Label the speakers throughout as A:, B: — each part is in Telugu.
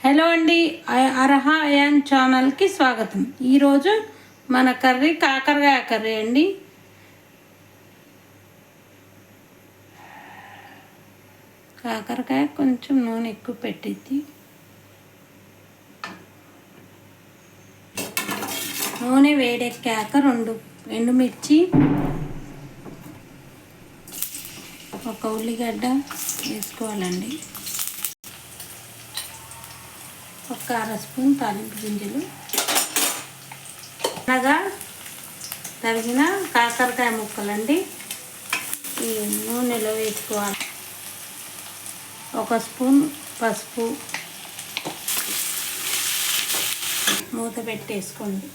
A: హలో అండి, అర్హా అయాన్ ఛానల్కి స్వాగతం. ఈరోజు మన కర్రీ కాకరకాయ కర్రీ అండి. కాకరకాయ కొంచెం నూనె ఎక్కువ పెట్టిద్ది. నూనె వేడెక్కాక 2 ఎండుమిర్చి, ఒక ఉల్లిగడ్డ వేసుకోవాలండి. ఒక 1/2 స్పూన్ తాలింపు గింజలు, అనగా తరిగిన కాకరకాయ ముక్కలండి ఈ నూనెలో వేసుకోవాలి. 1 స్పూన్ పసుపు, మూత పెట్టేసుకోండి.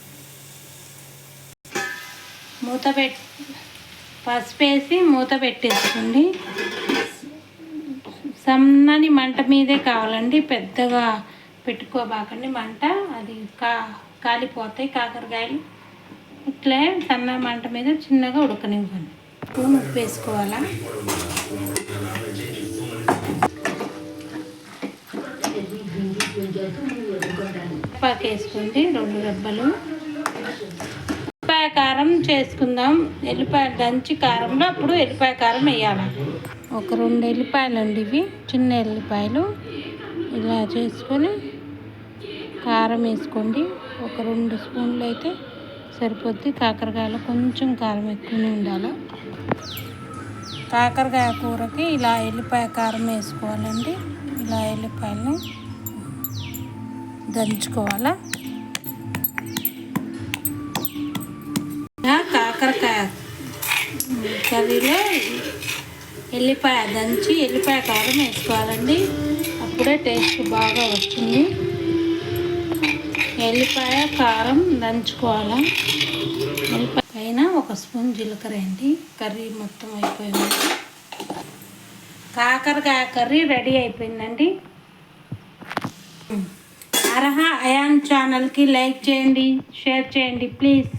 A: పసుపు వేసి మూత పెట్టేసుకోండి. సన్నని మంట మీదే కావాలండి, పెద్దగా పెట్టుకోబాకండి మంట, అది కాలిపోతాయి కాకరకాయలు. ఇట్లే సన్న మంట మీద చిన్నగా ఉడకనివ్వండి. స్పూన్ ఉప్పు వేసుకోవాలా. ఉప్పాకు వేసుకోండి, 2 రెబ్బలు. ఎల్లిపాయ కారం చేసుకుందాం. ఎల్లిపాయ దంచి కారంలో అప్పుడు ఎల్లిపాయ కారం వేయాలి. ఒక 2 ఎల్లిపాయలు అండి, ఇవి చిన్న ఎల్లిపాయలు. ఇలా చేసుకొని కారం వేసుకోండి. ఒక 2 స్పూన్లు అయితే సరిపోద్ది. కాకరకాయలో కొంచెం కారం ఎక్కువనే ఉండాలి. కాకరకాయ కూరకి ఇలా ఎల్లిపాయ కారం వేసుకోవాలండి. ఇలా ఎల్లిపాయలను దంచుకోవాలా. కాకరకాయ కర్రీలో ఎల్లిపాయ దంచి ఎల్లిపాయ కారం వేసుకోవాలండి, అప్పుడే టేస్ట్ బాగా వస్తుంది. ఎల్లిపాయ కారం దంచుకోవాలా. ఎల్లిపాయ పైన 1 స్పూన్ జీలకర్ర అండి. కర్రీ మొత్తం అయిపోయింది. కాకరకాయ కర్రీ రెడీ అయిపోయిందండి. అర్హా అయాన్ ఛానల్కి లైక్ చేయండి, షేర్ చేయండి ప్లీజ్.